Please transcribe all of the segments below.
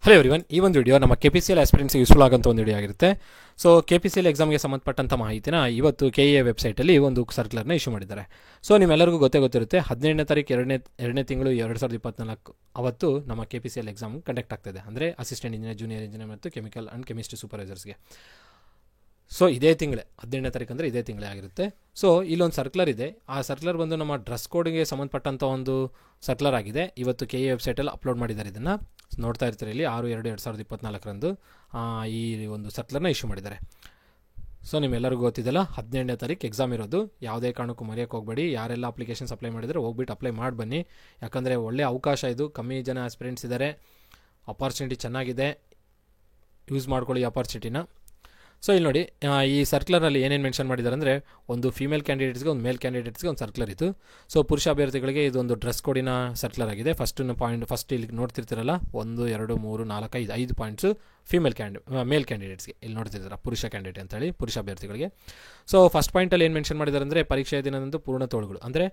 Hello everyone, ಈ ಒಂದು video ನಮ್ಮ KPCL ಆಸ್ಪಿರೆಂಟ್ಸ್ಗೆ ಯೂಸ್ಫುಲ್ ಆಗೋಂಥ ಒಂದು ವಿಡಿಯೋ ಆಗಿರುತ್ತೆ. ಸೊ KPCL ಎಕ್ಸಾಮ್ಗೆ ಸಂಬಂಧಪಟ್ಟಂಥ ಮಾಹಿತಿನ ಇವತ್ತು KEA ವೆಬ್ಸೈಟಲ್ಲಿ ಒಂದು ಸರ್ಕ್ಯುಲರ್ನ ಇಶ್ಯೂ ಮಾಡಿದ್ದಾರೆ. ಸೊ ನಿಮ್ಮೆಲ್ಲರಿಗೂ ಗೊತ್ತಿರುತ್ತೆ, 17ನೇ ತಾರೀಕು ಎರಡನೇ ತಿಂಗಳು 2024 ಅವತ್ತು ನಮ್ಮ KPCL ಎಕ್ಸಾಮ್ ಕಂಡಕ್ಟ್ ಆಗ್ತಾಯಿದೆ. ಅಂದರೆ ಅಸಿಸ್ಟೆಂಟ್ ಇಂಜಿನಿಯರ್, ಜೂನಿಯರ್ ಇಂಜಿನಿಯರ್ ಮತ್ತು ಕೆಮಿಕಲ್ ಆ್ಯಂಡ್ ಕೆಮಿಸ್ಟ್ರಿ ಸೂಪರ್ವೈಸರ್ಸ್ಗೆ. ಸೊ ಇದೇ ತಿಂಗಳೇ 17ನೇ ತಾರೀಕು ಅಂದರೆ ಇದೇ ತಿಂಗಳೇ ಆಗಿರುತ್ತೆ. ಸೊ ಇಲ್ಲೊಂದು ಸರ್ಕ್ಯುಲರ್ ಇದೆ. ಆ ಸರ್ಕ್ಯುಲರ್ ಬಂದು ನಮ್ಮ ಡ್ರೆಸ್ ಕೋಡ್ಗೆ ಸಂಬಂಧಪಟ್ಟಂಥ ಒಂದು ಸರ್ಕ್ಯುಲರ್ ಆಗಿದೆ. ಇವತ್ತು KEA ವೆಬ್ಸೈಟಲ್ಲಿ ಅಪ್ಲೋಡ್ ಮಾಡಿದ್ದಾರೆ. ಇದನ್ನು ನೋಡ್ತಾ ಇರ್ತೀರಿ, ಇಲ್ಲಿ 6/2/2024 ಈ ಒಂದು ಸರ್ಕ್ಯುಲರ್ನ ಇಶ್ಯೂ ಮಾಡಿದ್ದಾರೆ. ಸೊ ನಿಮ್ಮೆಲ್ಲರಿಗೂ ಗೊತ್ತಿದೆಲ್ಲ, 17ನೇ ತಾರೀಕು ಎಕ್ಸಾಮ್ ಇರೋದು. ಯಾವುದೇ ಕಾರಣಕ್ಕೂ ಮರೆಯೋಕ್ಕೆ ಹೋಗಬೇಡಿ. ಯಾರೆಲ್ಲ ಅಪ್ಲಿಕೇಶನ್ಸ್ ಅಪ್ಲೈ ಮಾಡಿದರೆ ಹೋಗ್ಬಿಟ್ಟು ಅಪ್ಲೈ ಮಾಡಿ ಬನ್ನಿ. ಯಾಕಂದರೆ ಒಳ್ಳೆಯ ಅವಕಾಶ ಇದು. ಕಮ್ಮಿ ಜನ ಆಸ್ಪಿರೆಂಟ್ಸ್ ಇದ್ದಾರೆ, ಅಪಾರ್ಚುನಿಟಿ ಚೆನ್ನಾಗಿದೆ, ಯೂಸ್ ಮಾಡ್ಕೊಳ್ಳಿ ಅಪಾರ್ಚುನಿಟಿನ. ಸೊ ಇಲ್ಲಿ ನೋಡಿ, ಈ ಸರ್ಕ್ಯುಲರಲ್ಲಿ ಏನೇನು ಮೆನ್ಷನ್ ಮಾಡಿದ್ದಾರೆ ಅಂದರೆ, ಒಂದು ಫೀಮೇಲ್ ಕ್ಯಾಂಡಿಡೇಟ್ಸ್ಗೆ, ಒಂದು ಮೇಲ್ ಕ್ಯಾಂಡಿಡೇಟ್ಸ್ಗೆ ಒಂದು ಸರ್ಕ್ಯುಲರ್ ಇತ್ತು. ಸೊ ಪುರುಷ ಅಭ್ಯರ್ಥಿಗಳಿಗೆ ಇದೊಂದು ಡ್ರೆಸ್ ಕೋಡಿನ ಸರ್ಕ್ಯುಲರ್ ಆಗಿದೆ. ಫಸ್ಟ್ ಇಲ್ಲಿ ನೋಡ್ತಿರ್ತೀರಲ್ಲ, 1 2 3 4 5 ಪಾಯಿಂಟ್ಸು ಮೇಲ್ ಕ್ಯಾಂಡಿಡೇಟ್ಸ್ಗೆ ಇಲ್ಲಿ ನೋಡ್ತಿರ್ತೀರ, ಪುರುಷ ಕ್ಯಾಂಡಿಡೇಟ್ ಅಂತೇಳಿ ಪುರುಷ ಅಭ್ಯರ್ಥಿಗಳಿಗೆ. ಸೊ ಫಸ್ಟ್ ಪಾಯಿಂಟಲ್ಲಿ ಏನು ಮೆನ್ಷನ್ ಮಾಡಿದ್ದಾರೆ ಅಂದರೆ, ಪರೀಕ್ಷೆಯ ದಿನದಂದು ಪೂರ್ಣ ತೋಳುಗಳು ಅಂದರೆ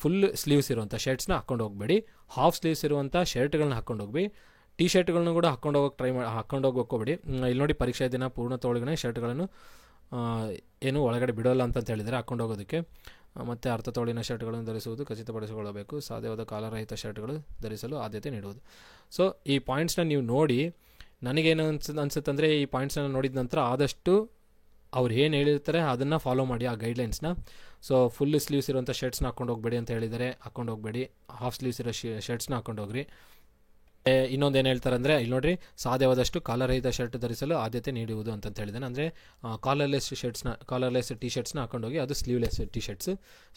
ಫುಲ್ ಸ್ಲೀವ್ಸ್ ಇರುವಂಥ ಶರ್ಟ್ಸ್ನ ಹಾಕ್ಕೊಂಡು ಹೋಗಬೇಡಿ, ಹಾಫ್ ಸ್ಲೀವ್ಸ್ ಇರುವಂಥ ಶರ್ಟ್ಗಳನ್ನ ಹಾಕ್ಕೊಂಡು ಹೋಗ್ಬೇಡಿ, ಟಿ ಶರ್ಟ್ಗಳನ್ನು ಕೂಡ ಹಾಕ್ಕೊಂಡು ಹೋಗ್ಬೇಡಿ. ಇಲ್ಲಿ ನೋಡಿ, ಪರೀಕ್ಷೆ ದಿನ ಪೂರ್ಣ ತೋಳಿಗೆ ಶರ್ಟ್ಗಳನ್ನು ಏನು ಒಳಗಡೆ ಬಿಡೋಲ್ಲ ಅಂತ ಹೇಳಿದರೆ ಹಾಕ್ಕೊಂಡು ಹೋಗೋದಕ್ಕೆ. ಮತ್ತು ಅರ್ಧ ತೋಳಿನ ಶರ್ಟ್ಗಳನ್ನು ಧರಿಸುವುದು ಖಚಿತಪಡಿಸಿಕೊಳ್ಳಬೇಕು. ಸಾಧ್ಯವಾದ ಕಾಲರಹಿತ ಶರ್ಟ್ಗಳು ಧರಿಸಲು ಆದ್ಯತೆ ನೀಡುವುದು. ಸೊ ಈ ಪಾಯಿಂಟ್ಸ್ನ ನೀವು ನೋಡಿ, ನನಗೇನು ಅನ್ಸುತ್ತೆ ಅಂದರೆ, ಈ ಪಾಯಿಂಟ್ಸ್ನ ನೋಡಿದ ನಂತರ ಆದಷ್ಟು ಅವ್ರು ಏನು ಹೇಳಿರ್ತಾರೆ ಅದನ್ನು ಫಾಲೋ ಮಾಡಿ, ಆ ಗೈಡ್ಲೈನ್ಸ್ನ. ಸೊ ಫುಲ್ ಸ್ಲೀವ್ಸ್ ಇರುವಂಥ ಶರ್ಟ್ಸ್ನ ಹಾಕ್ಕೊಂಡು ಹೋಗಬೇಡಿ ಅಂತ ಹೇಳಿದರೆ ಹಾಕ್ಕೊಂಡು ಹೋಗಬೇಡಿ, ಹಾಫ್ ಸ್ಲೀವ್ಸ್ ಇರೋ ಶರ್ಟ್ಸ್ನ ಹಾಕ್ಕೊಂಡು ಹೋಗ್ರಿ. ಇನ್ನೊಂದೇನು ಹೇಳ್ತಾರೆ ಅಂದರೆ, ಇಲ್ಲಿ ನೋಡಿರಿ, ಸಾಧ್ಯವಾದಷ್ಟು ಕಾಲರಹಿತ ಶರ್ಟ್ ಧರಿಸಲು ಆದ್ಯತೆ ನೀಡುವುದು ಅಂತ ಹೇಳಿದ್ದಾನೆ. ಅಂದರೆ ಕಾಲರ್ಲೆಸ್ ಟಿ ಶರ್ಟ್ಸ್ನ ಹಾಕೊಂಡೋಗಿ, ಅದು ಸ್ಲೀವ್ಲೆಸ್ ಟಿ ಶರ್ಟ್ಸ್,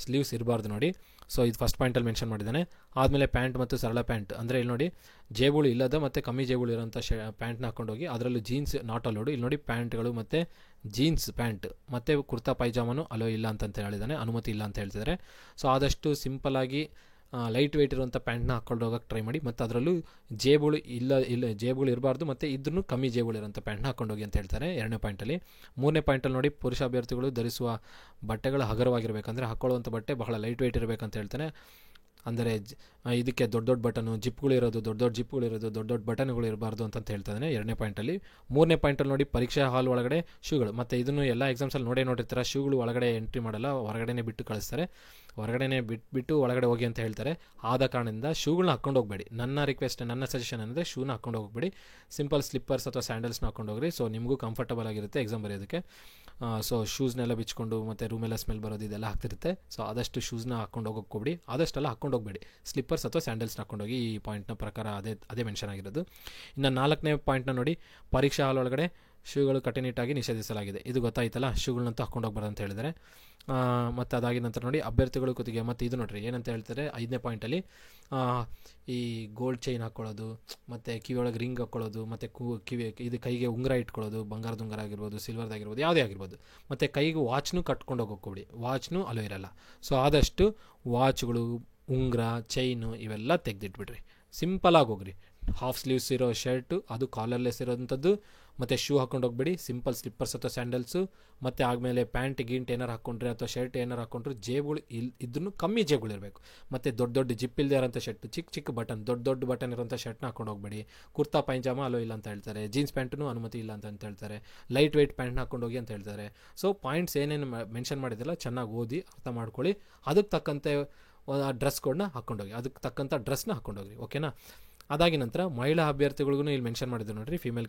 ಸ್ಲೀವ್ಸ್ ಇರಬಾರ್ದು ನೋಡಿ. ಸೊ ಇದು ಫಸ್ಟ್ ಪಾಯಿಂಟಲ್ಲಿ ಮೆನ್ಷನ್ ಮಾಡಿದ್ದಾನೆ. ಆದಮೇಲೆ ಪ್ಯಾಂಟ್ ಮತ್ತು ಸರಳ ಪ್ಯಾಂಟ್ ಅಂದರೆ, ಇಲ್ಲಿ ನೋಡಿ, ಜೇಬುಳು ಇಲ್ಲದ ಮತ್ತು ಕಮ್ಮಿ ಜೇಬುಳು ಇರೋಂಥ ಪ್ಯಾಂಟ್ನ ಹಾಕೊಂಡೋಗಿ, ಅದರಲ್ಲೂ ಜೀನ್ಸ್ ನಾಟ್ ಅಲೋಡು. ಇಲ್ಲಿ ನೋಡಿ, ಪ್ಯಾಂಟ್ಗಳು ಮತ್ತು ಜೀನ್ಸ್ ಪ್ಯಾಂಟ್ ಮತ್ತು ಕುರ್ತಾ ಪೈಜಾಮನು ಅಲೋ ಇಲ್ಲ ಅಂತ ಹೇಳಿದ್ದಾನೆ, ಅನುಮತಿ ಇಲ್ಲ ಅಂತ ಹೇಳ್ತಿದ್ದಾರೆ. ಸೊ ಆದಷ್ಟು ಸಿಂಪಲ್ಲಾಗಿ ಲೈಟ್ ವೆಯ್ಟ್ ಇರುವಂಥ ಪ್ಯಾಂಟ್ನ ಹಾಕ್ಕೊಂಡು ಹೋಗೋಕ್ಕೆ ಟ್ರೈ ಮಾಡಿ. ಮತ್ತು ಅದರಲ್ಲೂ ಜೇಬುಗಳು ಇರಬಾರ್ದು, ಮತ್ತು ಇದ್ರೂ ಕಮ್ಮಿ ಜೇಬುಗಳು ಇರೋಂಥ ಪ್ಯಾಂಟ್ನ ಹಾಕ್ಕೊಂಡೋಗಿ ಅಂತ ಹೇಳ್ತಾರೆ 2ನೇ ಪಾಯಿಂಟಲ್ಲಿ. 3ನೇ ಪಾಯಿಂಟಲ್ಲಿ ನೋಡಿ, ಪುರುಷ ಅಭ್ಯರ್ಥಿಗಳು ಧರಿಸುವ ಬಟ್ಟೆಗಳು ಹಗುರವಾಗಿರಬೇಕಂದ್ರೆ ಹಾಕ್ಕೊಳ್ಳುವಂಥ ಬಟ್ಟೆ ಬಹಳ ಲೈಟ್ ವೆಯ್ಟ್ ಇರಬೇಕಂತ ಹೇಳ್ತಾನೆ. ಅಂದರೆ ಇದಕ್ಕೆ ದೊಡ್ಡ ಬಟನು ಜಿಪ್ಗಳಿರೋದು, ದೊಡ್ಡ ಬಟನ್ಗಳು ಇರಬಾರ್ದು ಅಂತ ಹೇಳ್ತಾನೆ 2ನೇ ಪಾಯಿಂಟಲ್ಲಿ. 3ನೇ ಪಾಯಿಂಟಲ್ಲಿ ನೋಡಿ, ಪರೀಕ್ಷಾ ಹಾಲ್ ಒಳಗಡೆ ಶೂಗಳು, ಮತ್ತು ಇದನ್ನು ಎಲ್ಲ ಎಕ್ಸಾಮ್ಸಲ್ಲಿ ನೋಡಿರ್ತಾರೆ, ಶೂಗಳು ಒಳಗಡೆ ಎಂಟ್ರಿ ಮಾಡಲ್ಲ, ಹೊರಗಡೆನೇ ಬಿಟ್ಟು ಕಳಿಸ್ತಾರೆ. ಹೊರಗಡೆನೇ ಬಿಟ್ಟು ಒಳಗಡೆ ಹೋಗಿ ಅಂತ ಹೇಳ್ತಾರೆ. ಆದ ಕಾರಣದಿಂದ ಶೂಗಳನ್ನ ಹಾಕ್ಕೊಂಡು ಹೋಗಬೇಡಿ. ನನ್ನ ಸಜೆಷನ್ ಅಂದರೆ, ಶೂನ ಹಾಕ್ಕೊಂಡು ಹೋಗಬೇಡಿ, ಸಿಂಪಲ್ ಸ್ಲಿಪ್ಪರ್ಸ್ ಅಥವಾ ಸ್ಯಾಂಡಲ್ಸ್ನ ಹಾಕ್ಕೊಂಡು ಹೋಗ್ರಿ. ಸೊ ನಿಮಗೂ ಕಂಫರ್ಟಬಲ್ ಆಗಿರುತ್ತೆ ಎಕ್ಸಾಮ್ ಬರೆಯೋದಕ್ಕೆ. ಸೊ ಶೂಸ್ನೆಲ್ಲ ಬಿಚ್ಕೊಂಡು ಮತ್ತು ರೂಮೆಲ್ಲ ಸ್ಮೆಲ್ ಬರೋದು ಇದೆಲ್ಲ ಆಗ್ತಿರುತ್ತೆ. ಸೊ ಆದಷ್ಟು ಶೂಸ್ನ ಹಾಕ್ಕೊಂಡು ಹೋಗೋಕ್ಕೋಗ್ಬಿಡಿ, ಆದಷ್ಟೆಲ್ಲ ಹಾಕ್ಕೊಂಡು ಹೋಗಬೇಡಿ, ಸ್ಲಿಪ್ಪರ್ಸ್ ಅಥವಾ ಸ್ಯಾಂಡಲ್ಸ್ನ ಹಾಕ್ಕೊಂಡೋಗಿ. ಈ ಪಾಯಿಂಟ್ನ ಪ್ರಕಾರ ಅದೇ ಮೆನ್ಷನ್ ಆಗಿರೋದು. ಇನ್ನು 4ನೇ ಪಾಯಿಂಟ್ನ ನೋಡಿ, ಪರೀಕ್ಷಾ ಹಾಲ್ ಒಳಗಡೆ ಶೂಗಳು ಕಟ್ಟುನಿಟ್ಟಾಗಿ ನಿಷೇಧಿಸಲಾಗಿದೆ. ಇದು ಗೊತ್ತಾಯ್ತಲ್ಲ, ಶೂಗಳನ್ನಂತೂ ಹಾಕ್ಕೊಂಡು ಹೋಗ್ಬಾರ್ದು ಅಂತ ಹೇಳಿದರೆ. ಮತ್ತು ಅದಾಗಿದ ನಂತರ ನೋಡಿ, ಅಭ್ಯರ್ಥಿಗಳು ಕುತ್ತಿಗೆ, ಮತ್ತು ಇದು ನೋಡ್ರಿ ಏನಂತ ಹೇಳ್ತಾರೆ 5ನೇ ಪಾಯಿಂಟಲ್ಲಿ, ಈ ಗೋಲ್ಡ್ ಚೈನ್ ಹಾಕ್ಕೊಳ್ಳೋದು, ಮತ್ತು ಕಿವಿಯೊಳಗೆ ರಿಂಗ್ ಹಾಕ್ಕೊಳ್ಳೋದು, ಮತ್ತು ಇದು ಕೈಗೆ ಉಂಗುರ ಇಟ್ಕೊಳ್ಳೋದು, ಬಂಗಾರದ ಉಂಗುರ ಆಗಿರ್ಬೋದು, ಸಿಲ್ವರ್ದಾಗಿರ್ಬೋದು, ಯಾವುದೇ ಆಗಿರ್ಬೋದು. ಮತ್ತು ಕೈಗೆ ವಾಚ್ನೂ ಕಟ್ಕೊಂಡು ಹೋಗ್ಕೊಬಿಡಿ, ವಾಚ್ನೂ ಅಲೋ ಇರಲ್ಲ. ಸೊ ಆದಷ್ಟು ವಾಚ್ಗಳು, ಉಂಗುರ, ಚೈನು ಇವೆಲ್ಲ ತೆಗೆದಿಟ್ಬಿಡ್ರಿ, ಸಿಂಪಲಾಗಿ ಹೋಗ್ರಿ. ಹಾಫ್ ಸ್ಲೀವ್ಸ್ ಇರೋ ಶರ್ಟು, ಅದು ಕಾಲರ್ಲೆಸ್ ಇರೋವಂಥದ್ದು, ಮತ್ತು ಶೂ ಹಾಕ್ಕೊಂಡು ಹೋಗ್ಬೇಡಿ, ಸಿಂಪಲ್ ಸ್ಲಿಪ್ಪರ್ಸ್ ಅಥವಾ ಸ್ಯಾಂಡಲ್ಸು. ಮತ್ತು ಆದಮೇಲೆ ಪ್ಯಾಂಟ್ ಏನಾರು ಹಾಕ್ಕೊಂಡ್ರೆ ಅಥವಾ ಶರ್ಟ್ ಏನಾರು ಹಾಕ್ಕೊಂಡ್ರೆ ಜೇಬುಗಳು ಇದ್ರೂ ಕಮ್ಮಿ ಜೇಬುಗಳು ಇರಬೇಕು. ಮತ್ತು ದೊಡ್ಡ ಜಿಪ್ ಇಲ್ಲದೆ ಇರೋಂಥ ಶರ್ಟ್, ಚಿಕ್ಕ ಬಟನ್, ದೊಡ್ಡ ಬಟನ್ ಇರೋಂಥ ಶರ್ಟ್ನ ಹಾಕ್ಕೊಂಡು ಹೋಗ್ಬೇಡಿ. ಕುರ್ತಾ ಪೈಜಾಮ ಅಲೋ ಇಲ್ಲ ಅಂತ ಹೇಳ್ತಾರೆ. ಜೀನ್ಸ್ ಪ್ಯಾಂಟೂ ಅನುಮತಿ ಇಲ್ಲ ಅಂತ ಹೇಳ್ತಾರೆ. ಲೈಟ್ ವೆಯ್ಟ್ ಪ್ಯಾಂಟ್ನ ಹಾಕ್ಕೊಂಡು ಹೋಗಿ ಅಂತ ಹೇಳ್ತಾರೆ. ಸೊ ಪಾಯಿಂಟ್ಸ್ ಏನೇನು ಮೆನ್ಷನ್ ಮಾಡಿದ್ರಲ್ಲ, ಚೆನ್ನಾಗಿ ಓದಿ ಅರ್ಥ ಮಾಡ್ಕೊಳ್ಳಿ. ಅದಕ್ಕೆ ತಕ್ಕಂತೆ ಡ್ರೆಸ್ ಕೋಡ್ನ ಹಾಕ್ಕೊಂಡೋಗಿ, ಅದಕ್ಕೆ ತಕ್ಕಂಥ ಡ್ರೆಸ್ನ ಹಾಕ್ಕೊಂಡೋಗ್ರಿ, ಓಕೆನಾ. ಅದಾಗಿ ನಂತರ ಮಹಿಳಾ ಅಭ್ಯರ್ಥಿಗಳಿಗೂ ಇಲ್ಲಿ ಮೆನ್ಷನ್ ಮಾಡಿದ್ರು ನೋಡಿರಿ, ಫೀಮೇಲ್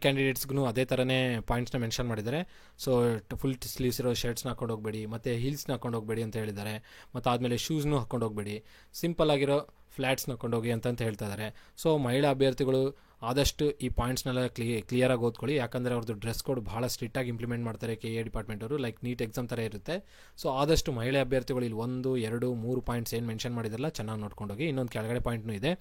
ಕ್ಯಾಂಡಿಡೇಟ್ಸ್ಗೂ ಅದೇ ಥರನೇ ಪಾಯಿಂಟ್ಸ್ನ ಮೆನ್ಷನ್ ಮಾಡಿದ್ದಾರೆ. ಸೊ ಫುಲ್ ಸ್ಲೀವ್ಸ್ ಇರೋ ಶರ್ಟ್ಸ್ನ ಹಾಕ್ಕೊಂಡು ಹೋಗಬೇಡಿ, ಮತ್ತು ಹೀಲ್ಸ್ನ ಹಾಕ್ಕೊಂಡು ಹೋಗಬೇಡಿ ಅಂತ ಹೇಳಿದ್ದಾರೆ. ಮತ್ತು ಆದಮೇಲೆ ಶೂಸ್ನೂ ಹಾಕ್ಕೊಂಡು ಹೋಗಬೇಡಿ, ಸಿಂಪಲ್ ಆಗಿರೋ ಫ್ಲ್ಯಾಟ್ಸ್ನ ಹಾಕ್ಕೊಂಡೋಗಿ ಅಂತ ಹೇಳ್ತಾ ಇದ್ದಾರೆ. ಸೊ ಮಹಿಳಾ ಅಭ್ಯರ್ಥಿಗಳು ಆದಷ್ಟು ಈ ಪಾಯಿಂಟ್ಸ್ನೆಲ್ಲ ಕ್ಲಿಯರಾಗಿ ಓದ್ಕೊಳ್ಳಿ. ಯಾಕಂದರೆ ಅವ್ರದ್ದು ಡ್ರೆಸ್ ಕೋಡ್ ಭಾಳ ಸ್ಟ್ರಿಕ್ಟಾಗಿ ಇಂಪ್ಲಿಮೆಂಟ್ ಮಾಡ್ತಾರೆ KEA ಡಿಪಾರ್ಟ್ಮೆಂಟ್ ಅವರು, ಲೈಕ್ ನೀಟ್ ಎಕ್ಸಾಮ್ ಥರ ಇರುತ್ತೆ. ಸೊ ಆದಷ್ಟು ಮಹಿಳಾ ಅಭ್ಯರ್ಥಿಗಳು ಇಲ್ಲಿ 1 2 3 ಪಾಯಿಂಟ್ಸ್ ಏನು ಮೆನ್ಷನ್ ಮಾಡಿದ್ರಲ್ಲ, ಚೆನ್ನಾಗಿ ನೋಡ್ಕೊಂಡೋಗಿ. ಇನ್ನೊಂದು ಕೆಳಗಡೆ ಪಾಯಿಂಟ್ನೂ ಇದೆ.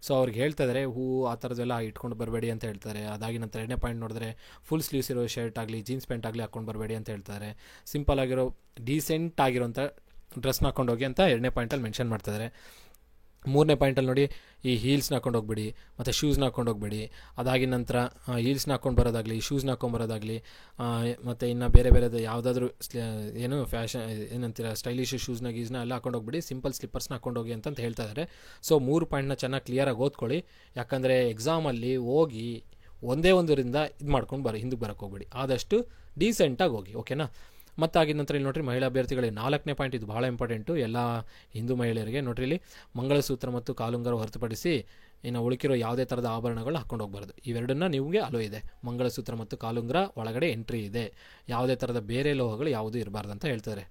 ಸೊ ಅವ್ರಿಗೆ ಹೇಳ್ತಾ ಇದ್ದಾರೆ, ಆ ಥರದ್ದೆಲ್ಲ ಇಟ್ಕೊಂಡು ಬರಬೇಡಿ ಅಂತ ಹೇಳ್ತಾರೆ. ಅದಾಗಿ ನಂತರ 2ನೇ ಪಾಯಿಂಟ್ ನೋಡಿದ್ರೆ, ಫುಲ್ ಸ್ಲೀವ್ಸ್ ಇರೋ ಶರ್ಟ್ ಆಗಲಿ, ಜೀನ್ಸ್ ಪ್ಯಾಂಟ್ ಆಗಲಿ ಹಾಕ್ಕೊಂಡು ಬರಬೇಡಿ ಅಂತ ಹೇಳ್ತಾರೆ. ಸಿಂಪಲ್ ಆಗಿರೋ ಡೀಸೆಂಟ್ ಆಗಿರೋಂಥ ಡ್ರೆಸ್ನ ಹಾಕ್ಕೊಂಡೋಗಿ ಅಂತ 2ನೇ ಪಾಯಿಂಟಲ್ಲಿ ಮೆನ್ಷನ್ ಮಾಡ್ತಿದ್ದಾರೆ. ಮೂರನೇ ಪಾಯಿಂಟಲ್ಲಿ ನೋಡಿ, ಈ ಹೀಲ್ಸ್ನ ಹಾಕೊಂಡು ಹೋಗ್ಬೇಡಿ ಮತ್ತು ಶೂಸ್ನ ಹಾಕೊಂಡು ಹೋಗ್ಬೇಡಿ. ಅದಾಗಿದ ನಂತರ ಹೀಲ್ಸ್ನ ಹಾಕೊಂಡು ಬರೋದಾಗಲಿ, ಶೂಸ್ನ ಹಾಕೊಂಬರೋದಾಗಲಿ, ಮತ್ತು ಇನ್ನು ಬೇರೆ ಬೇರೆದು ಯಾವುದಾದ್ರೂ ಏನು ಫ್ಯಾಷನ್ ಏನಂತೀರ ಸ್ಟೈಲಿಶ್ ಶೂಸ್ನ ಗೀಸ್ನ ಎಲ್ಲ ಹಾಕೊಂಡು ಹೋಗ್ಬಿಡಿ, ಸಿಂಪಲ್ ಸ್ಲಿಪ್ಪರ್ಸ್ನ ಹಾಕೊಂಡು ಹೋಗಿ ಅಂತ ಹೇಳ್ತಾ ಇದ್ದಾರೆ. ಸೊ 3 ಪಾಯಿಂಟ್ನ ಚೆನ್ನಾಗಿ ಕ್ಲಿಯರಾಗಿ ಓದ್ಕೊಳ್ಳಿ. ಯಾಕಂದರೆ ಎಕ್ಸಾಮಲ್ಲಿ ಹೋಗಿ ಒಂದೇ ಒಂದರಿಂದ ಇದು ಮಾಡ್ಕೊಂಡು ಹಿಂದಕ್ಕೆ ಬರೋಕ್ಕೆ ಹೋಗ್ಬೇಡಿ, ಆದಷ್ಟು ಡೀಸೆಂಟಾಗಿ ಹೋಗಿ. ಓಕೆನಾ. ಮತ್ತಾಗಿದ ನಂತರ ಇಲ್ಲಿ ನೋಡಿರಿ, ಮಹಿಳಾ ಅಭ್ಯರ್ಥಿಗಳಿಗೆ 4ನೇ ಪಾಯಿಂಟ್, ಇದು ಭಾಳ ಇಂಪಾರ್ಟೆಂಟು ಎಲ್ಲ ಹಿಂದೂ ಮಹಿಳೆಯರಿಗೆ. ನೋಡ್ರಿ ಇಲ್ಲಿ ಮಂಗಳಸೂತ್ರ ಮತ್ತು ಕಾಲುಂಗರ ಹೊರತುಪಡಿಸಿ ಇನ್ನು ಉಳಿಕಿರೋ ಯಾವುದೇ ಥರದ ಆಭರಣಗಳು ಹಾಕೊಂಡು ಹೋಗ್ಬಾರ್ದು. ಇವೆರಡನ್ನ ನಿಮಗೆ ಅಲೋ ಇದೆ. ಮಂಗಳಸೂತ್ರ ಮತ್ತು ಕಾಲುಂಗರ ಒಳಗಡೆ ಎಂಟ್ರಿ ಇದೆ. ಯಾವುದೇ ಥರದ ಬೇರೆ ಲೋಹಗಳು ಯಾವುದೂ ಇರಬಾರ್ದು ಅಂತ ಹೇಳ್ತಾರೆ.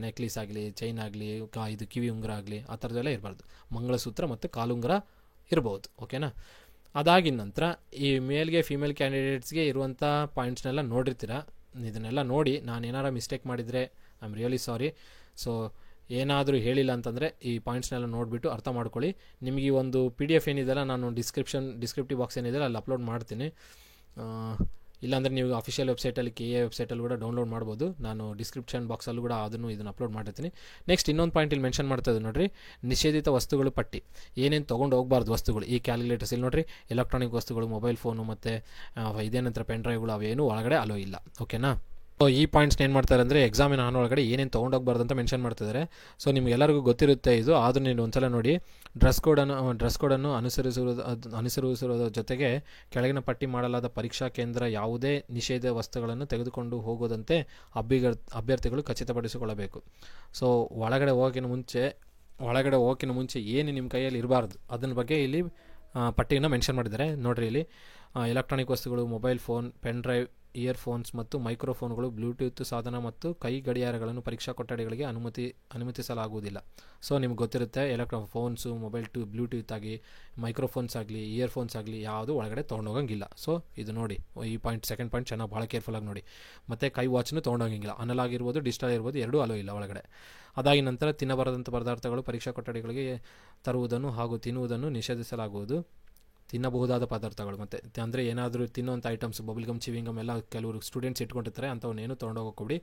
ನೆಕ್ಲೀಸ್ ಆಗಲಿ, ಚೈನ್ ಆಗಲಿ, ಇದು ಕಿವಿ ಉಂಗುರ ಆಗಲಿ, ಆ ಥರದ್ದೆಲ್ಲ ಇರಬಾರ್ದು. ಮಂಗಳಸೂತ್ರ ಮತ್ತು ಕಾಲುಂಗರ ಇರ್ಬೋದು. ಓಕೆನಾ. ಅದಾಗಿದ ನಂತರ ಈ ಮೇಲ್ಗೆ ಫೀಮೇಲ್ ಕ್ಯಾಂಡಿಡೇಟ್ಸ್ಗೆ ಇರುವಂಥ ಪಾಯಿಂಟ್ಸ್ನೆಲ್ಲ ನೋಡಿರ್ತೀರ. ಇದನ್ನೆಲ್ಲ ನೋಡಿ ನಾನು ಏನಾರ ಮಿಸ್ಟೇಕ್ ಮಾಡಿದರೆ I am really sorry. So ಏನಾದರೂ ಹೇಳಿಲ್ಲ ಅಂತಂದರೆ ಈ ಪಾಯಿಂಟ್ಸ್ನೆಲ್ಲ ನೋಡಿಬಿಟ್ಟು ಅರ್ಥ ಮಾಡ್ಕೊಳ್ಳಿ. ನಿಮಗೆ ಈ ಒಂದು PDF ಏನಿದೆಲ್ಲ ನಾನು ಡಿಸ್ಕ್ರಿಪ್ಟಿವ್ ಬಾಕ್ಸ್ ಏನಿದೆ ಅಲ್ಲಿ ಅಪ್ಲೋಡ್ ಮಾಡ್ತೀನಿ. ಇಲ್ಲಾಂದರೆ ನೀವು ಅಫಿಷಿಯಲ್ ವೆಬ್ಸೈಟಲ್ಲಿ KA ವೆಬ್ಸೈಟಲ್ಲಿ ಕೂಡ ಡೌನ್ಲೋಡ್ ಮಾಡ್ಬೋದು. ನಾನು ಡಿಸ್ಕ್ರಿಪ್ಷನ್ ಬಾಕ್ಸಲ್ಲೂ ಕೂಡ ಇದನ್ನು ಅಪ್ಲೋಡ್ ಮಾಡಿರ್ತೀನಿ. ನೆಕ್ಸ್ಟ್ ಇನ್ನೊಂದು ಪಾಯಿಂಟ್ ಇಲ್ಲಿ ಮೆನ್ಷನ್ ಮಾಡ್ತಾ ಇದ್ದೀನಿ ನೋಡಿರಿ, ನಿಷೇಧಿತ ವಸ್ತುಗಳು ಪಟ್ಟಿ. ಏನೇನು ತೊಗೊಂಡು ಹೋಗಬಾರ್ದು ವಸ್ತುಗಳು ಈ ಕ್ಯಾಲ್ಕುಲೇಟರ್ಸ್ ಇಲ್ಲಿ ನೋಡಿರಿ, ಎಲೆಕ್ಟ್ರಾನಿಕ್ ವಸ್ತುಗಳು, ಮೊಬೈಲ್ ಫೋನು ಮತ್ತು ಇದೇನಂತರ ಪೆನ್ ಡ್ರೈವ್ಗಳು ಅವೇನು ಒಳಗಡೆ ಅಲೋ ಇಲ್ಲ. ಓಕೆನಾ. ಸೊ ಈ ಪಾಯಿಂಟ್ಸ್ನ ಏನು ಮಾಡ್ತಾರೆ ಅಂದರೆ ಎಕ್ಸಾಮಿನ ಒಳಗಡೆ ಏನೇನು ತೊಗೊಂಡೋಗ್ಬಾರ್ದು ಅಂತ ಮೆನ್ಷನ್ ಮಾಡ್ತಿದ್ದಾರೆ. ಸೊ ನಿಮಗೆಲ್ಲರಿಗೂ ಗೊತ್ತಿರುತ್ತೆ ಇದು, ಆದರೂ ನೀವು ಒಂದ್ಸಲ ನೋಡಿ. ಡ್ರೆಸ್ ಕೋಡನ್ನು ಅನುಸರಿಸುವುದರ ಜೊತೆಗೆ ಕೆಳಗಿನ ಪಟ್ಟಿ ಮಾಡಲಾದ ಪರೀಕ್ಷಾ ಕೇಂದ್ರ ಯಾವುದೇ ನಿಷೇಧ ವಸ್ತುಗಳನ್ನು ತೆಗೆದುಕೊಂಡು ಹೋಗೋದಂತೆ ಅಭ್ಯರ್ಥಿಗಳು ಖಚಿತಪಡಿಸಿಕೊಳ್ಳಬೇಕು. ಸೊ ಒಳಗಡೆ ಹೋಗೋಕ್ಕಿಂತ ಮುಂಚೆ ಏನು ನಿಮ್ಮ ಕೈಯಲ್ಲಿ ಇರಬಾರ್ದು ಅದನ್ನ ಬಗ್ಗೆ ಇಲ್ಲಿ ಪಟ್ಟಿಯನ್ನು ಮೆನ್ಷನ್ ಮಾಡಿದ್ದಾರೆ. ನೋಡಿರಿ ಇಲ್ಲಿ ಎಲೆಕ್ಟ್ರಾನಿಕ್ ವಸ್ತುಗಳು, mobile phone, pen drive, earphones ಮತ್ತು ಮೈಕ್ರೋಫೋನ್ಗಳು, ಬ್ಲೂಟೂತ್ ಸಾಧನ ಮತ್ತು ಕೈ ಗಡಿಯಾರಗಳನ್ನು ಪರೀಕ್ಷಾ ಕೊಠಡಿಗಳಿಗೆ ಅನುಮತಿಸಲಾಗುವುದಿಲ್ಲ. ಸೊ ನಿಮ್ಗೆ ಗೊತ್ತಿರುತ್ತೆ, ಫೋನ್ಸು, ಬ್ಲೂಟೂತ್ ಆಗಿ, ಮೈಕ್ರೋಫೋನ್ಸ್ ಆಗಲಿ, ಇಯರ್ಫೋನ್ಸ್ ಆಗಲಿ ಯಾವುದು ಒಳಗಡೆ ತೊಗೊಂಡೋಗಂಗಿಲ್ಲ. ಸೊ ಇದು ನೋಡಿ, ಈ ಪಾಯಿಂಟ್ ಸೆಕೆಂಡ್ ಪಾಯಿಂಟ್ ಚೆನ್ನಾಗಿ ಭಾಳ ಕೇರ್ಫುಲ್ಲಾಗಿ ನೋಡಿ. ಮತ್ತು ಕೈ ವಾಚ್ನು ತೊಗೊಂಡೋಗಂಗಿಲ್ಲ. ಅನಲಾಗ್ ಇರ್ಬೋದು, ಡಿಜಿಟಲ್ ಇರ್ಬೋದು, ಎರಡೂ ಅಲೋ ಇಲ್ಲ ಒಳಗಡೆ. ಅದಾಗಿ ನಂತರ ತಿನ್ನಬಾರದಂಥ ಪದಾರ್ಥಗಳು ಪರೀಕ್ಷಾ ಕೊಠಡಿಗಳಿಗೆ ತರುವುದನ್ನು ಹಾಗೂ ತಿನ್ನುವುದನ್ನು ನಿಷೇಧಿಸಲಾಗುವುದು. ತಿನ್ನಬಹುದಾದ ಪದಾರ್ಥಗಳು ಮತ್ತು ಅಂದರೆ ಏನಾದರೂ ತಿನ್ನುವಂಥ ಐಟಮ್ಸ್, ಬಬಲ್ಗಮ್, ಚಿವಿಂಗಮ್ ಎಲ್ಲ ಕೆಲವರು ಸ್ಟೂಡೆಂಟ್ಸ್ ಇಟ್ಕೊಂಡಿರ್ತಾರೆ, ಅಂಥವನ್ನೇನು ತೊಗೊಂಡೋಗೋಕ್ಕೊಡಿ.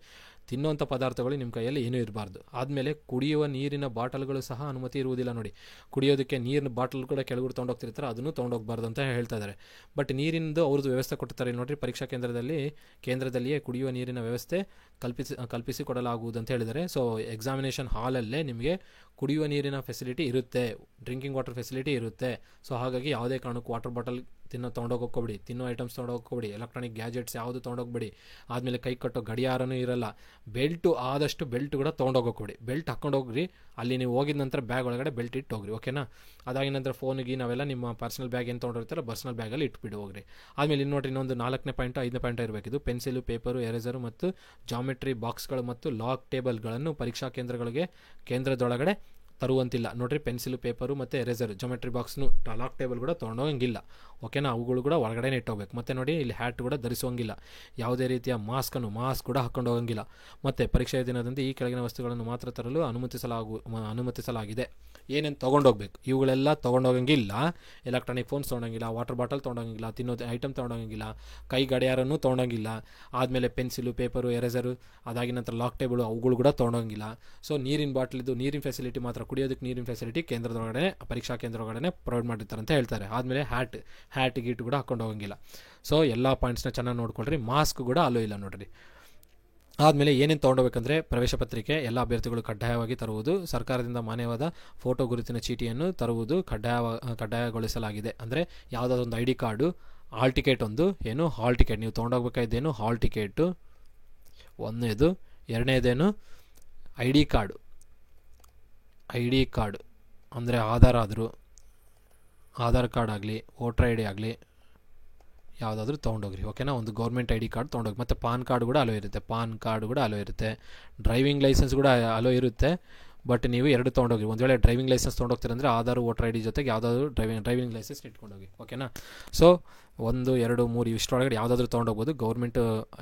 ತಿನ್ನುವಂಥ ಪದಾರ್ಥಗಳು ನಿಮ್ಮ ಕೈಯಲ್ಲಿ ಏನೂ ಇರಬಾರ್ದು. ಆದಮೇಲೆ ಕುಡಿಯುವ ನೀರಿನ ಬಾಟಲ್ಗಳು ಸಹ ಅನುಮತಿ ಇರುವುದಿಲ್ಲ. ನೋಡಿ, ಕುಡಿಯೋದಕ್ಕೆ ನೀರಿನ ಬಾಟಲ್ ಕೂಡ ಕೆಲವರು ತೊಗೊಂಡೋಗ್ತಿರ್ತಾರೆ, ಅದನ್ನು ತೊಗೊಂಡೋಗ್ಬಾರ್ದು ಅಂತ ಹೇಳ್ತಾ ಇದ್ದಾರೆ. ಬಟ್ ನೀರಿಂದು ಅವ್ರದ್ದು ವ್ಯವಸ್ಥೆ ಕೊಟ್ಟಿರ್ತಾರೆ ನೋಡಿರಿ, ಪರೀಕ್ಷಾ ಕೇಂದ್ರದಲ್ಲಿಯೇ ಕುಡಿಯುವ ನೀರಿನ ವ್ಯವಸ್ಥೆ ಕಲ್ಪಿಸಿಕೊಡಲಾಗುವುದು ಅಂತ ಹೇಳಿದ್ದಾರೆ. ಸೊ ಎಕ್ಸಾಮಿನೇಷನ್ ಹಾಲಲ್ಲೇ ನಿಮಗೆ ಕುಡಿಯುವ ನೀರಿನ ಫೆಸಿಲಿಟಿ ಇರುತ್ತೆ, ಡ್ರಿಂಕಿಂಗ್ ವಾಟರ್ ಫೆಸಿಲಿಟಿ ಇರುತ್ತೆ. ಸೊ ಹಾಗಾಗಿ ಯಾವುದೇ ಕಾರಣಕ್ಕೂ ವಾಟರ್ ಬಾಟಲ್ ತೊಗೊಂಡೋಗ್ಕೋಬೇಡಿ, ತಿನ್ನೋ ಐಟಮ್ಸ್ ತೊಗೊಂಡೋಗ್ಕೋಬೇಡಿ, ಎಲೆಕ್ಟ್ರಾನಿಕ್ ಗ್ಯಾಜೆಟ್ಸ್ ಯಾವುದು ತೊಗೊಂಡೋಗ್ಬೇಡಿ. ಆದಮೇಲೆ ಕೈ ಕಟ್ಟೋ ಗಡಿಯಾರನೂ ಇರಲ್ಲ. ಆದಷ್ಟು ಬೆಲ್ಟ್ ಕೂಡ ತೊಗೊಂಡೋಗೋಕ್ಕೋಬೇಡಿ. ಬೆಲ್ಟ್ ಹಾಕೊಂಡೋಗ್ರಿ, ಅಲ್ಲಿ ನೀವು ಹೋಗಿದ ನಂತರ ಬ್ಯಾಗ್ ಒಳಗಡೆ ಬೆಲ್ಟ್ ಇಟ್ಟು ಹೋಗ್ರಿ. ಓಕೆನಾ. ಅದಾಗಿದ ನಂತರ ಫೋನಿಗೆ ನಾವೆಲ್ಲ ನಿಮ್ಮ ಪರ್ಸನಲ್ ಬ್ಯಾಗ್ ಏನು ತೊಗೊಂಡಿರ್ತಾರೆ ಪರ್ಸನಲ್ ಬ್ಯಾಗಲ್ಲಿ ಇಟ್ಬಿಟ್ಟು ಹೋಗ್ರಿ. ಆದಮೇಲೆ ಇಲ್ಲಿ ನೋಡಿರಿ, ಇನ್ನೊಂದು 4ನೇ ಪಾಯಿಂಟು 5ನೇ ಪಾಯಿಂಟ್ ಇರಬೇಕಿದು. ಪೆನ್ಸಿಲು, ಪೇಪರು, ಎರೇಸರು ಮತ್ತು ಜಾಮೆಟ್ರಿ ಬಾಕ್ಸ್ಗಳು ಮತ್ತು ಲಾಕ್ ಟೇಬಲ್ಗಳನ್ನು ಪರೀಕ್ಷಾ ಕೇಂದ್ರದೊಳಗಡೆ ತರುವಂತಿಲ್ಲ. ನೋಡಿರಿ, ಪೆನ್ಸಿಲು, ಪೇಪರು ಮತ್ತು ಎರೇಸರ್, ಜಾಮೆಟ್ರಿ ಬಾಕ್ಸ್ನು, ಲಾಕ್ ಟೇಬಲ್ ಕೂಡ ತೊಗೊಂಡೋಗಂಗಿಲ್ಲ. ಓಕೆನಾ. ಅವುಗಳು ಕೂಡ ಒಳಗಡೆ ಇಟ್ಟೋಗ್ಬೇಕು. ಮತ್ತು ನೋಡಿ, ಇಲ್ಲಿ ಹ್ಯಾಟ್ ಕೂಡ ಧರಿಸೋಂಗಿಲ್ಲ. ಯಾವುದೇ ರೀತಿಯ ಮಾಸ್ಕ್ ಕೂಡ ಹಾಕ್ಕೊಂಡು ಹೋಗಂಗಿಲ್ಲ. ಮತ್ತು ಪರೀಕ್ಷೆಯ ದಿನದಂದು ಈ ಕೆಳಗಿನ ವಸ್ತುಗಳನ್ನು ಮಾತ್ರ ತರಲು ಅನುಮತಿಸಲಾಗಿದೆ. ಏನೇನು ತೊಗೊಂಡೋಗ್ಬೇಕು ಇವುಗಳೆಲ್ಲ ತೊಗೊಂಡೋಗಂಗಿಲ್ಲ. ಎಲೆಕ್ಟ್ರಾನಿಕ್ ಫೋನ್ಸ್ ತೊಗೊಂಡೋಗಿಲ್ಲ, ವಾಟರ್ ಬಾಟಲ್ ತೊಗೊಂಡೋಗಿಲ್ಲ, ತಿನ್ನೋದು ಐಟಮ್ ತೊಗೊಂಡೋಗಂಗಿಲ್ಲ, ಕೈ ಗಡಿಯಾರನೂ ತೊಗೊಂಡೋಗಿಲ್ಲ. ಆದಮೇಲೆ ಪೆನ್ಸಿಲು, ಪೇಪರು, ಎರೇಸರು, ಅದಾಗಿ ನಂತರ ಲಾಕ್ ಟೇಬಲು ಅವುಗಳು ಕೂಡ ತೊಗೊಂಡೋಗಿಲ್ಲ. ಸೊ ನೀರಿನ ಬಾಟ್ಲಿದ್ದು ನೀರಿನ ಫೆಸಿಲಿಟಿ ಮಾತ್ರ, ಕುಡಿಯೋದಕ್ಕೆ ನೀರಿನ ಫೆಸಿಲಿಟಿ ಪರೀಕ್ಷಾ ಕೇಂದ್ರದೊಳಗಡೆ ಪ್ರೊವೈಡ್ ಮಾಡಿರ್ತಾರೆ ಅಂತ ಹೇಳ್ತಾರೆ. ಆದಮೇಲೆ ಹ್ಯಾಟ್ ಗೀಟ್ ಕೂಡ ಹಾಕೊಂಡು ಹೋಗಂಗಿಲ್ಲ. ಸೊ ಎಲ್ಲ ಪಾಯಿಂಟ್ಸ್ನ ಚೆನ್ನಾಗಿ ನೋಡ್ಕೊಳ್ರಿ. ಮಾಸ್ಕ್ ಕೂಡ ಅಲೋ ಇಲ್ಲ ನೋಡ್ರಿ. ಆದಮೇಲೆ ಏನೇನು ತೊಗೊಂಡೋಗ್ಬೇಕಂದ್ರೆ ಪ್ರವೇಶ ಪತ್ರಿಕೆ ಎಲ್ಲ ಅಭ್ಯರ್ಥಿಗಳು ಕಡ್ಡಾಯವಾಗಿ ತರುವುದು. ಸರ್ಕಾರದಿಂದ ಮಾನ್ಯವಾದ ಫೋಟೋ ಗುರುತಿನ ಚೀಟಿಯನ್ನು ತರುವುದು ಕಡ್ಡಾಯಗೊಳಿಸಲಾಗಿದೆ. ಅಂದರೆ ಯಾವುದಾದ್ರು ಒಂದು ID card, hall ticket, hall ticket ನೀವು ತೊಗೊಂಡೋಗ್ಬೇಕಾದ್ದೇನು ಹಾಲ್ ಟಿಕೆಟು ಒಂದನೇದು. ಎರಡನೇದೇನು ID ಕಾರ್ಡು ಅಂದರೆ ಆಧಾರ್ ಕಾರ್ಡ್ ಆಗಲಿ, ವೋಟರ್ ID ಆಗಲಿ ಯಾವುದಾದ್ರೂ ತೊಗೊಂಡೋಗ್ರಿ. ಓಕೆನಾ. ಒಂದು ಗೌರ್ಮೆಂಟ್ ID ಕಾರ್ಡ್ ತೊಗೊಂಡೋಗಿ. ಮತ್ತು ಪಾನ್ ಕಾರ್ಡ್ ಕೂಡ ಅಲೋ ಇರುತ್ತೆ. ಡ್ರೈವಿಂಗ್ ಲೈಸೆನ್ಸ್ ಕೂಡ ಅಲೋ ಇರುತ್ತೆ. ಬಟ್ ನೀವು ಎರಡು ತೊಗೊಂಡೋಗಿ. ಒಂದು ವೇಳೆ ಡ್ರೈವಿಂಗ್ ಲೈಸೆನ್ಸ್ ತೊಗೊಂಡೋಗ್ತೀರಂದರೆ ಆಧಾರ್, ವೋಟರ್ ID ಜೊತೆಗೆ ಯಾವುದಾದ್ರೂ ಡ್ರೈವಿಂಗ್ ಲೈಸೆನ್ಸ್ ಇಟ್ಕೊಂಡೋಗಿ. ಓಕೆನಾ. ಸೊ 1, 2, 3 ಇಷ್ಟರೊಳಗಡೆ ಯಾವುದಾದ್ರೂ ತೊಗೊಂಡೋಗ್ಬೋದು. ಗೌರ್ಮೆಂಟ್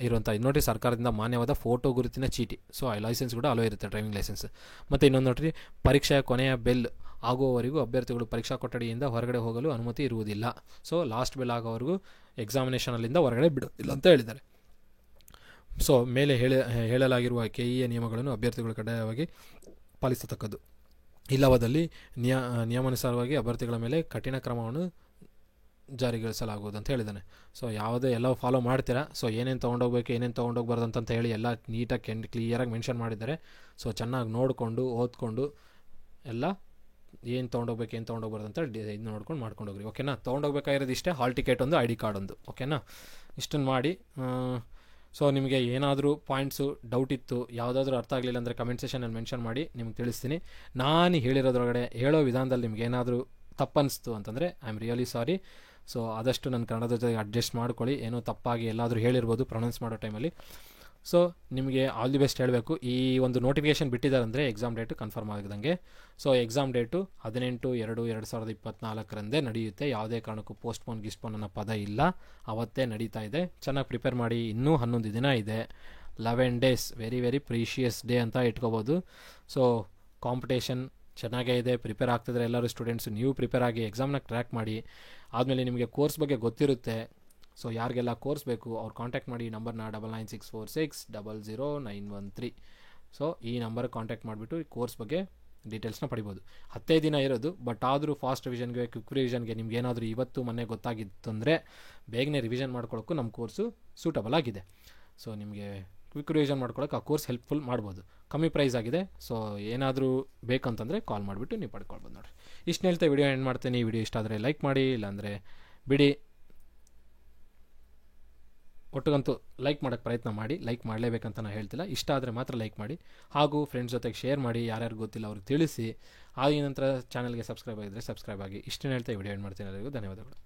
ಇರುವಂಥ ಇದು ನೋಡಿರಿ, ಸರ್ಕಾರದಿಂದ ಮಾನ್ಯವಾದ ಫೋಟೋ ಗುರುತಿನ ಚೀಟಿ. ಸೊ ಆ ಲೈಸೆನ್ಸ್ ಕೂಡ ಅಲೋ ಇರುತ್ತೆ, ಡ್ರೈವಿಂಗ್ ಲೈಸೆನ್ಸ್. ಮತ್ತು ಇನ್ನೊಂದು ನೋಡಿರಿ, ಪರೀಕ್ಷೆಯ ಕೊನೆಯ ಬೆಲ್ ಆಗುವವರೆಗೂ ಅಭ್ಯರ್ಥಿಗಳು ಪರೀಕ್ಷಾ ಕೊಠಡಿಯಿಂದ ಹೊರಗಡೆ ಹೋಗಲು ಅನುಮತಿ ಇರುವುದಿಲ್ಲ. ಸೊ ಲಾಸ್ಟ್ ಬೆಲ್ ಆಗೋವರೆಗೂ ಎಕ್ಸಾಮಿನೇಷನಲ್ಲಿಂದ ಹೊರಗಡೆ ಬಿಡೋದಿಲ್ಲ ಅಂತ ಹೇಳಿದ್ದಾರೆ. ಸೊ ಮೇಲೆ ಹೇಳಲಾಗಿರುವ KEA ನಿಯಮಗಳನ್ನು ಅಭ್ಯರ್ಥಿಗಳು ಕಡ್ಡಾಯವಾಗಿ ಪಾಲಿಸತಕ್ಕದ್ದು. ಇಲ್ಲವಾದಲ್ಲಿ ನಿಯಮಾನುಸಾರವಾಗಿ ಅಭ್ಯರ್ಥಿಗಳ ಮೇಲೆ ಕಠಿಣ ಕ್ರಮವನ್ನು ಜಾರಿಗೊಳಿಸಲಾಗುವುದು ಅಂತ ಹೇಳಿದ್ದಾನೆ. ಸೊ ಯಾವುದೇ ಎಲ್ಲ ಫಾಲೋ ಮಾಡ್ತೀರಾ. ಸೊ ಏನೇನು ತೊಗೊಂಡೋಗ್ಬೇಕು ಏನೇನು ತೊಗೊಂಡೋಗ್ಬಾರ್ದು ಅಂತ ಹೇಳಿ ಎಲ್ಲ ನೀಟಾಗಿ ಕ್ಲಿಯರಾಗಿ ಮೆನ್ಷನ್ ಮಾಡಿದ್ದಾರೆ. ಸೊ ಚೆನ್ನಾಗಿ ನೋಡಿಕೊಂಡು ಓದ್ಕೊಂಡು ಎಲ್ಲ ಏನು ತೊಗೊಂಡೋಗ್ಬೇಕು ಏನು ತೊಗೊಂಡೋಗ್ಬಾರ್ದು ಅಂತ ಇದು ನೋಡ್ಕೊಂಡು ಮಾಡ್ಕೊಂಡೋಗ್ರಿ. ಓಕೆನಾ. ತೊಗೊಂಡೋಗ್ಬೇಕಾಗಿರೋದು ಇಷ್ಟೇ, ಹಾಲ್ ಟಿಕೆಟ್ ಒಂದು, ID ಕಾರ್ಡ್ ಒಂದು. ಓಕೆನಾ. ಇಷ್ಟನ್ನು ಮಾಡಿ. ಸೊ ನಿಮಗೆ ಏನಾದರೂ ಪಾಯಿಂಟ್ಸು ಡೌಟ್ ಇತ್ತು, ಯಾವುದಾದ್ರೂ ಅರ್ಥ ಆಗಲಿಲ್ಲ ಅಂದರೆ ಕಮೆಂಟ್ ಸೆಷನಲ್ಲಿ ಮೆನ್ಷನ್ ಮಾಡಿ, ನಿಮ್ಗೆ ತಿಳಿಸ್ತೀನಿ. ನಾನು ಹೇಳಿರೋದ್ರೊಳಗಡೆ ಹೇಳೋ ವಿಧಾನದಲ್ಲಿ ನಿಮ್ಗೆ ಏನಾದರೂ ತಪ್ಪನ್ನಿಸ್ತು ಅಂತಂದರೆ I am really sorry. So ಆದಷ್ಟು ನನ್ನ ಕನ್ನಡದ ಜೊತೆಗೆ ಅಡ್ಜಸ್ಟ್ ಮಾಡ್ಕೊಳ್ಳಿ. ಏನೋ ತಪ್ಪಾಗಿ ಎಲ್ಲಾದರೂ ಹೇಳಿರ್ಬೋದು ಪ್ರೊನೌನ್ಸ್ ಮಾಡೋ ಟೈಮಲ್ಲಿ. ಸೊ ನಿಮಗೆ ಆಲ್ ದಿ ಬೆಸ್ಟ್ ಹೇಳಬೇಕು. ಈ ಒಂದು ನೋಟಿಫಿಕೇಷನ್ ಬಿಟ್ಟಿದ್ದಾರೆ ಅಂದರೆ ಎಕ್ಸಾಮ್ ಡೇಟು ಕನ್ಫರ್ಮ್ ಆಗಿದಂಗೆ. ಸೊ ಎಕ್ಸಾಮ್ ಡೇಟು 18/2/2024 ನಡೆಯುತ್ತೆ. ಯಾವುದೇ ಕಾರಣಕ್ಕೂ ಪೋಸ್ಟ್ಪೋನ್ ಅನ್ನೋ ಪದ ಇಲ್ಲ, ಅವತ್ತೇ ನಡೀತಾ ಇದೆ. ಚೆನ್ನಾಗಿ ಪ್ರಿಪೇರ್ ಮಾಡಿ. ಇನ್ನೂ 11 ದಿನ ಇದೆ, 11 days, very very precious day ಅಂತ ಇಟ್ಕೋಬೋದು. ಸೊ ಕಾಂಪಿಟೇಷನ್ ಚೆನ್ನಾಗೇ ಇದೆ. ಪ್ರಿಪೇರ್ ಆಗ್ತಿದ್ರೆ ಎಲ್ಲರೂ ಸ್ಟೂಡೆಂಟ್ಸು ನೀವು ಪ್ರಿಪೇರ್ ಆಗಿ ಎಕ್ಸಾಮ್ನ ಕ್ರ್ಯಾಕ್ ಮಾಡಿ. ಆದಮೇಲೆ ನಿಮಗೆ ಕೋರ್ಸ್ ಬಗ್ಗೆ ಗೊತ್ತಿರುತ್ತೆ. ಸೊ ಯಾರಿಗೆಲ್ಲ ಕೋರ್ಸ್ ಬೇಕು ಅವ್ರು ಕಾಂಟ್ಯಾಕ್ಟ್ ಮಾಡಿ. ನಂಬರ್ನ 9964600913. ಸೊ ಈ ನಂಬರ್ ಕಾಂಟ್ಯಾಕ್ಟ್ ಮಾಡಿಬಿಟ್ಟು ಈ ಕೋರ್ಸ್ ಬಗ್ಗೆ ಡೀಟೇಲ್ಸ್ನ ಪಡಿಬೋದು. 15 ದಿನ ಇರೋದು, ಬಟ್ ಆದರೂ ಫಾಸ್ಟ್ ರಿವಿಷನ್ಗೆ, ಕ್ವಿಕ್ ರಿವಿಷನ್ಗೆ ನಿಮ್ಗೆ ಏನಾದರೂ ಇವತ್ತು ಮೊನ್ನೆ ಗೊತ್ತಾಗಿತ್ತು ಅಂದರೆ ಬೇಗನೆ ರಿವಿಷನ್ ಮಾಡ್ಕೊಳ್ಳೋಕ್ಕೂ ನಮ್ಮ ಕೋರ್ಸು ಸೂಟಬಲ್ ಆಗಿದೆ. ಸೊ ನಿಮಗೆ ಕ್ವಿಕ್ ರಿವಿಷನ್ ಮಾಡ್ಕೊಳ್ಳೋಕೆ ಆ ಕೋರ್ಸ್ ಹೆಲ್ಪ್ಫುಲ್ ಮಾಡ್ಬೋದು. ಕಮ್ಮಿ ಪ್ರೈಸ್ ಆಗಿದೆ. ಸೊ ಏನಾದರೂ ಬೇಕಂತಂದರೆ ಕಾಲ್ ಮಾಡಿಬಿಟ್ಟು ನೀವು ಪಡ್ಕೊಳ್ಬೋದು ನೋಡಿರಿ. ಇಷ್ಟು ಹೇಳ್ತಾ ವಿಡಿಯೋ ಎಂಡ್ ಮಾಡ್ತೀನಿ. ಈ ವಿಡಿಯೋ ಇಷ್ಟ ಆದರೆ ಲೈಕ್ ಮಾಡಿ, ಇಲ್ಲಾಂದರೆ ಬಿಡಿ. ಒಟ್ಟಿಗಂತೂ ಲೈಕ್ ಮಾಡೋಕ್ಕೆ ಪ್ರಯತ್ನ ಮಾಡಿ. ಲೈಕ್ ಮಾಡಲೇಬೇಕಂತ ನಾನು ಹೇಳ್ತಿಲ್ಲ, ಇಷ್ಟ ಆದರೆ ಮಾತ್ರ ಲೈಕ್ ಮಾಡಿ. ಹಾಗೂ ಫ್ರೆಂಡ್ಸ್ ಜೊತೆಗೆ ಶೇರ್ ಮಾಡಿ, ಯಾರ್ಯಾರು ಗೊತ್ತಿಲ್ಲ ಅವ್ರಿಗೆ ತಿಳಿಸಿ. ಆಗಿದ ನಂತರ ಚಾನಲ್ಗೆ ಸಬ್ಸ್ಕ್ರೈಬ್ ಆಗಿದ್ದರೆ ಸಬ್ಸ್ಕ್ರೈಬ್ ಆಗಿ. ಇಷ್ಟನ್ನು ಹೇಳ್ತಾ ವಿಡಿಯೋ ಎಂಡ್ ಮಾಡ್ತೀನಿ. ಎಲ್ಲರಿಗೂ ಧನ್ಯವಾದಗಳು.